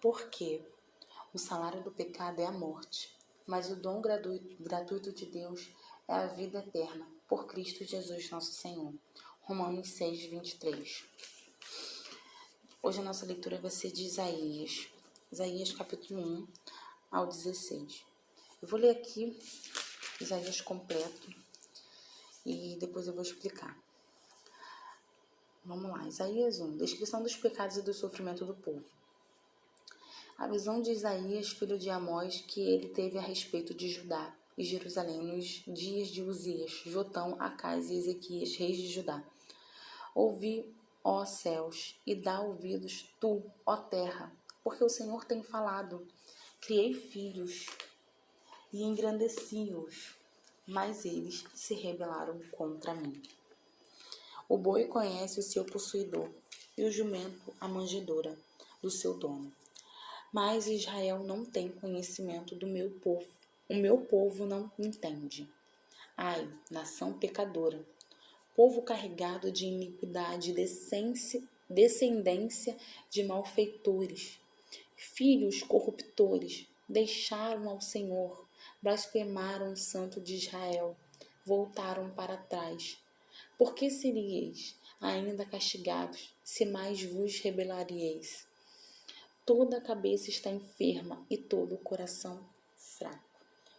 Porque o salário do pecado é a morte, mas o dom gratuito de Deus é a vida eterna, por Cristo Jesus nosso Senhor. Romanos 6, 23. Hoje a nossa leitura vai ser de Isaías capítulo 1 ao 16. Eu vou ler aqui Isaías completo e depois eu vou explicar. Vamos lá, Isaías 1, descrição dos pecados e do sofrimento do povo. A visão de Isaías, filho de Amós, que ele teve a respeito de Judá e Jerusalém nos dias de Uzias, Jotão, Acás e Ezequias, reis de Judá. Ouvi, ó céus, e dá ouvidos tu, ó terra, porque o Senhor tem falado. Criei filhos e engrandeci-os, mas eles se rebelaram contra mim. O boi conhece o seu possuidor, e o jumento a manjedoura do seu dono. Mas Israel não tem conhecimento do meu povo. O meu povo não entende. Ai, nação pecadora, povo carregado de iniquidade e descendência de malfeitores, filhos corruptores, deixaram ao Senhor, blasfemaram o Santo de Israel, voltaram para trás. Por que seríeis ainda castigados, se mais vos rebelaríeis? Toda a cabeça está enferma e todo o coração fraco.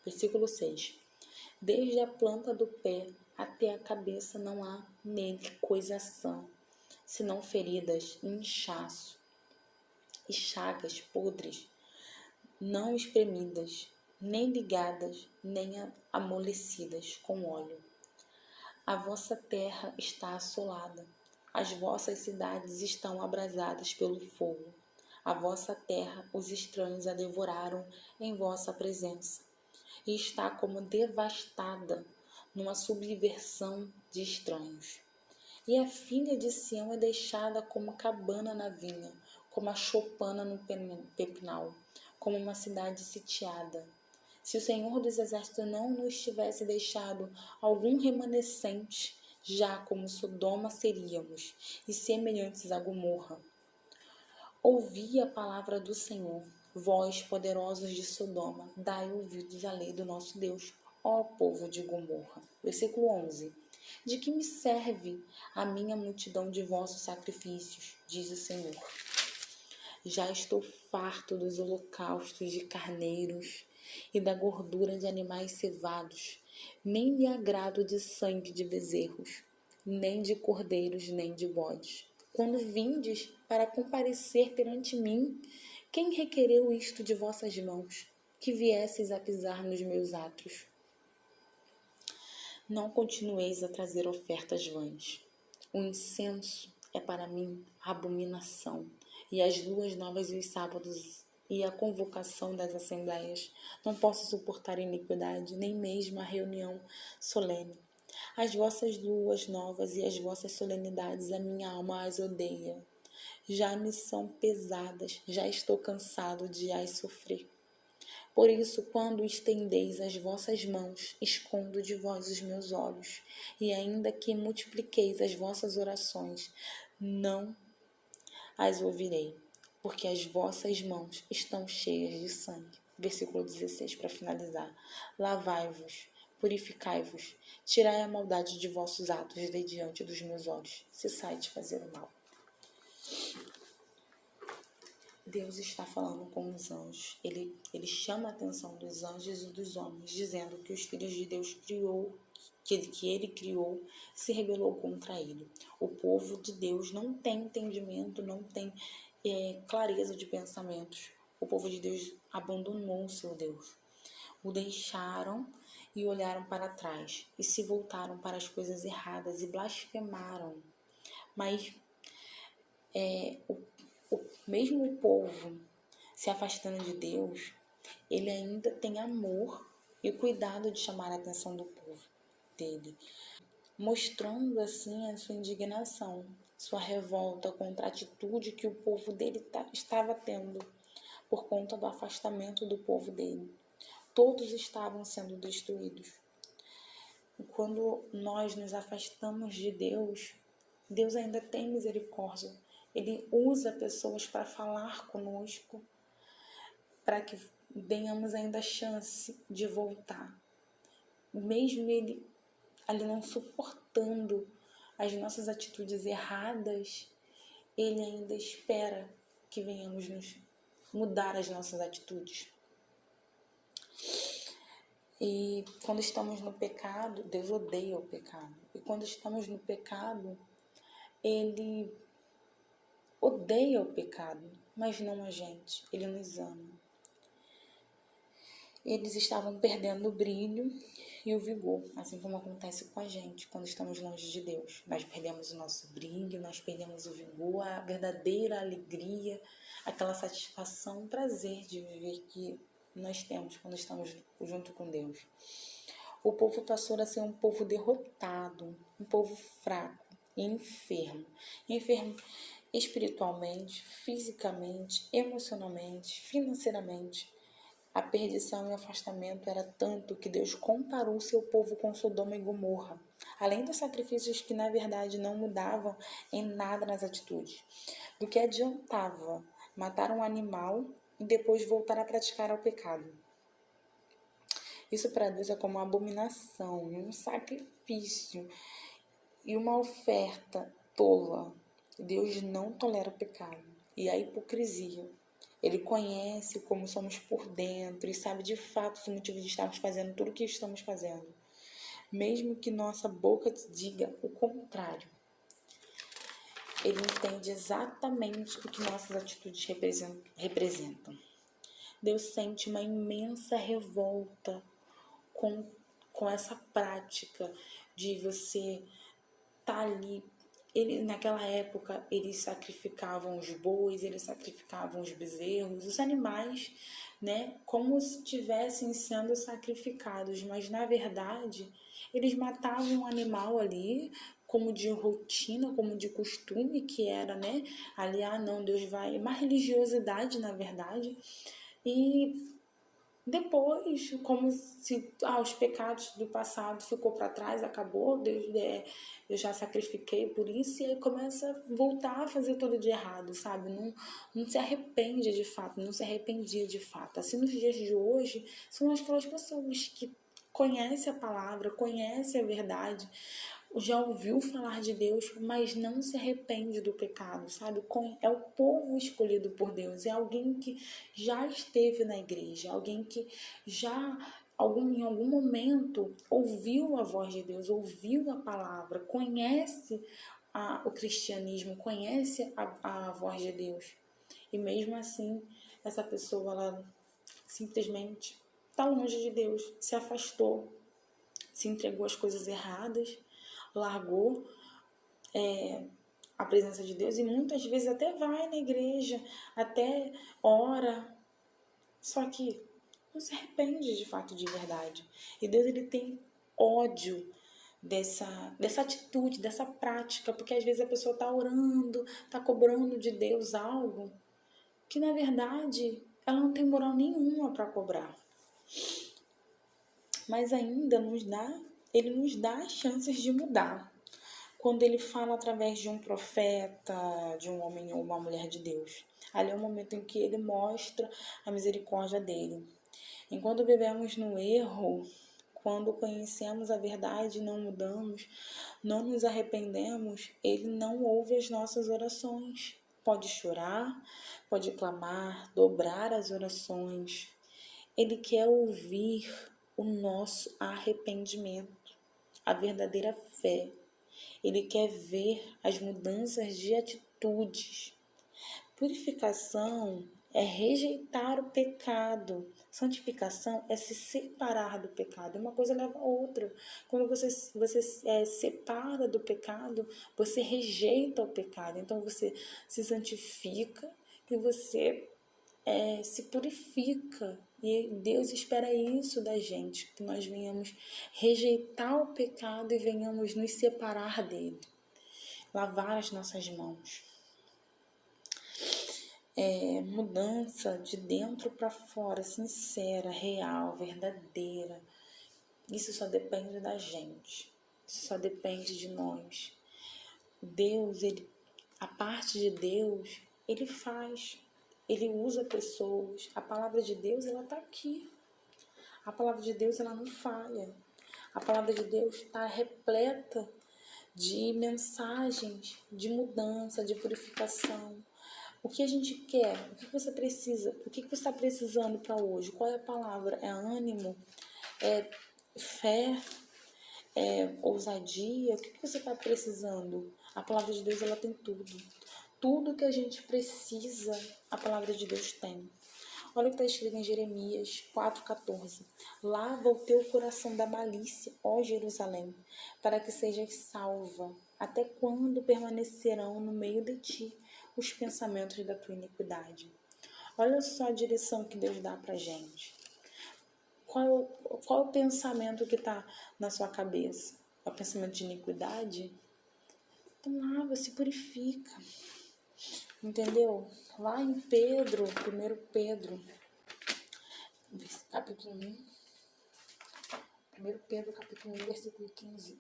Versículo 6. Desde a planta do pé até a cabeça não há nele coisa sã, senão feridas, inchaço e chagas podres, não espremidas, nem ligadas, nem amolecidas com óleo. A vossa terra está assolada, as vossas cidades estão abrasadas pelo fogo. A vossa terra, os estranhos a devoraram em vossa presença, e está como devastada numa subversão de estranhos. E a filha de Sião é deixada como cabana na vinha, como a choupana no pepinal, como uma cidade sitiada. Se o Senhor dos Exércitos não nos tivesse deixado algum remanescente, já como Sodoma seríamos, e semelhantes a Gomorra. Ouvi a palavra do Senhor, vós, poderosos de Sodoma, dai ouvidos à lei do nosso Deus, ó povo de Gomorra. Versículo 11. De que me serve a minha multidão de vossos sacrifícios, diz o Senhor. Já estou farto dos holocaustos de carneiros e da gordura de animais cevados, nem me agrado de sangue de bezerros, nem de cordeiros, nem de bodes. Quando vindes para comparecer perante mim, quem requereu isto de vossas mãos, que viesseis a pisar nos meus atos? Não continueis a trazer ofertas vãs. O incenso é para mim abominação, e as luas novas e os sábados e a convocação das assembleias. Não posso suportar iniquidade, nem mesmo a reunião solene. As vossas luas novas e as vossas solenidades, a minha alma as odeia. Já me são pesadas, já estou cansado de as sofrer. Por isso, quando estendeis as vossas mãos, escondo de vós os meus olhos, e ainda que multipliqueis as vossas orações, não as ouvirei, porque as vossas mãos estão cheias de sangue. Versículo 16, para finalizar. Lavai-vos, purificai-vos, tirai a maldade de vossos atos de diante dos meus olhos, cessai de fazer o mal. Deus está falando com os anjos. Ele chama a atenção dos anjos e dos homens, dizendo que os filhos de Deus que ele criou, se rebelou contra ele. O povo de Deus não tem entendimento, não tem clareza de pensamentos. O povo de Deus abandonou o seu Deus. O deixaram e olharam para trás e se voltaram para as coisas erradas e blasfemaram. Mas mesmo o povo se afastando de Deus, ele ainda tem amor e cuidado de chamar a atenção do povo dele, mostrando assim a sua indignação, sua revolta contra a atitude que o povo dele estava tendo por conta do afastamento do povo dele. Todos estavam sendo destruídos. E quando nós nos afastamos de Deus, Deus ainda tem misericórdia. Ele usa pessoas para falar conosco, para que tenhamos ainda a chance de voltar. Mesmo ele ali não suportando as nossas atitudes erradas, ele ainda espera que venhamos nos mudar as nossas atitudes. E quando estamos no pecado, Deus odeia o pecado. E quando estamos no pecado, Ele odeia o pecado, mas não a gente. Ele nos ama. Eles estavam perdendo o brilho e o vigor, assim como acontece com a gente quando estamos longe de Deus. Nós perdemos o nosso brilho, nós perdemos o vigor, a verdadeira alegria, aquela satisfação, o prazer de viver que nós temos quando estamos junto com Deus. O povo passou a ser um povo derrotado, um povo fraco e enfermo. Enfermo espiritualmente, fisicamente, emocionalmente, financeiramente. A perdição e o afastamento era tanto que Deus comparou seu povo com Sodoma e Gomorra, além dos sacrifícios que na verdade não mudavam em nada nas atitudes. Do que adiantava matar um animal e depois voltar a praticar o pecado? Isso para Deus é como uma abominação, um sacrifício e uma oferta tola. Deus não tolera o pecado e a hipocrisia. Ele conhece como somos por dentro e sabe de fato o motivo de estarmos fazendo tudo o que estamos fazendo. Mesmo que nossa boca diga o contrário. Ele entende exatamente o que nossas atitudes representam. Deus sente uma imensa revolta com essa prática de você estar ali. Naquela época, eles sacrificavam os bois, eles sacrificavam os bezerros, os animais, né? Como se estivessem sendo sacrificados. Mas, na verdade, eles matavam um animal ali, como de rotina, como de costume, que era, né? Ali, não, Deus vai... Uma religiosidade, na verdade. E depois, como se os pecados do passado ficou para trás, acabou, Deus, eu já sacrifiquei por isso, e aí começa a voltar a fazer tudo de errado, sabe? Não se arrepende de fato, não se arrependia de fato. Assim, nos dias de hoje, são aquelas pessoas que conhecem a palavra, conhecem a verdade, já ouviu falar de Deus, mas não se arrepende do pecado, sabe? É o povo escolhido por Deus, é alguém que já esteve na igreja, alguém que já em algum momento ouviu a voz de Deus, ouviu a palavra, conhece o cristianismo, conhece a voz de Deus. E mesmo assim, essa pessoa, ela simplesmente está longe de Deus, se afastou, se entregou às coisas erradas, largou a presença de Deus e muitas vezes até vai na igreja, até ora, só que não se arrepende de fato, de verdade. E Deus, ele tem ódio dessa atitude, dessa prática, porque às vezes a pessoa está orando, está cobrando de Deus algo que na verdade ela não tem moral nenhuma para cobrar. Mas ainda ele nos dá chances de mudar. Quando ele fala através de um profeta, de um homem ou uma mulher de Deus. Ali é o momento em que ele mostra a misericórdia dele. Enquanto vivemos no erro, quando conhecemos a verdade e não mudamos, não nos arrependemos, ele não ouve as nossas orações. Pode chorar, pode clamar, dobrar as orações. Ele quer ouvir o nosso arrependimento, a verdadeira fé. Ele quer ver as mudanças de atitudes. Purificação é rejeitar o pecado. Santificação é se separar do pecado. Uma coisa leva a outra. Quando você separa do pecado, você rejeita o pecado. Então você se santifica e você se purifica. E Deus espera isso da gente, que nós venhamos rejeitar o pecado e venhamos nos separar dele. Lavar as nossas mãos. Mudança de dentro para fora, sincera, real, verdadeira. Isso só depende da gente. Isso só depende de nós. Deus, a parte de Deus, ele faz. Ele usa pessoas. A palavra de Deus, ela está aqui. A palavra de Deus, ela não falha. A palavra de Deus está repleta de mensagens de mudança, de purificação. O que a gente quer? O que você precisa? O que você está precisando para hoje? Qual é a palavra? É ânimo? É fé? É ousadia? O que você está precisando? A palavra de Deus, ela tem tudo. Tudo que a gente precisa, a palavra de Deus tem. Olha o que está escrito em Jeremias 4,14. Lava o teu coração da malícia, ó Jerusalém, para que sejas salva. Até quando permanecerão no meio de ti os pensamentos da tua iniquidade? Olha só a direção que Deus dá para a gente. Qual é o pensamento que está na sua cabeça? É o pensamento de iniquidade? Então lava, se purifica. Entendeu? Lá em Pedro, 1 Pedro, capítulo 1, 1 Pedro, capítulo 1, versículo 15.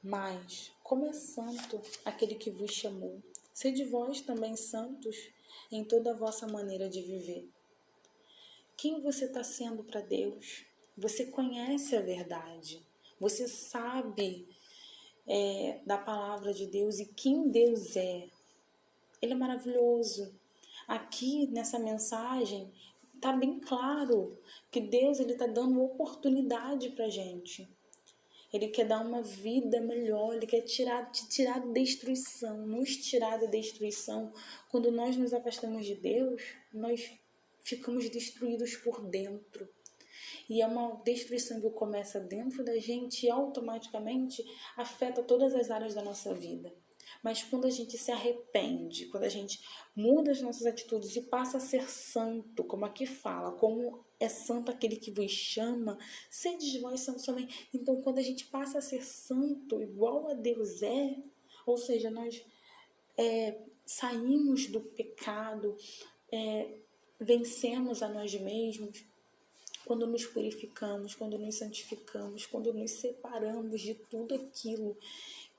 Mas, como é santo aquele que vos chamou, sede vós também santos em toda a vossa maneira de viver. Quem você está sendo para Deus? Você conhece a verdade. Você sabe da palavra de Deus e quem Deus é. Ele é maravilhoso. Aqui nessa mensagem está bem claro que Deus está dando oportunidade para a gente. Ele quer dar uma vida melhor, Ele quer te tirar da destruição, nos tirar da destruição. Quando nós nos afastamos de Deus, nós ficamos destruídos por dentro. E é uma destruição que começa dentro da gente e automaticamente afeta todas as áreas da nossa vida. Mas quando a gente se arrepende, quando a gente muda as nossas atitudes e passa a ser santo, como aqui fala, como é santo aquele que vos chama, sede vós santos também. Então, quando a gente passa a ser santo, igual a Deus ou seja, nós saímos do pecado, vencemos a nós mesmos, quando nos purificamos, quando nos santificamos, quando nos separamos de tudo aquilo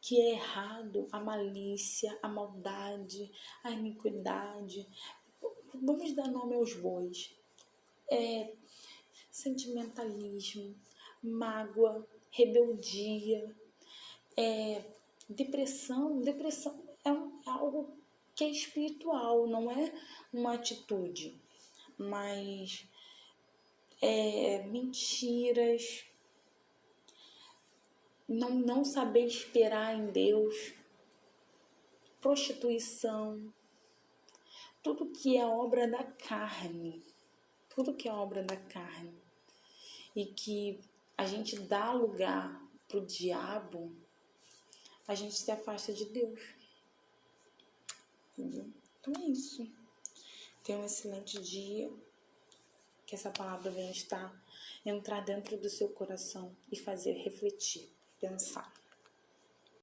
que é errado, a malícia, a maldade, a iniquidade. Vamos dar nome aos bois. Sentimentalismo, mágoa, rebeldia, depressão. Depressão é algo que é espiritual, não é uma atitude, mas mentiras, não saber esperar em Deus, prostituição, tudo que é obra da carne, e que a gente dá lugar pro diabo, a gente se afasta de Deus. Entendeu? Então é isso. Tenha um excelente dia. Que essa palavra venha entrar dentro do seu coração e fazer refletir, pensar.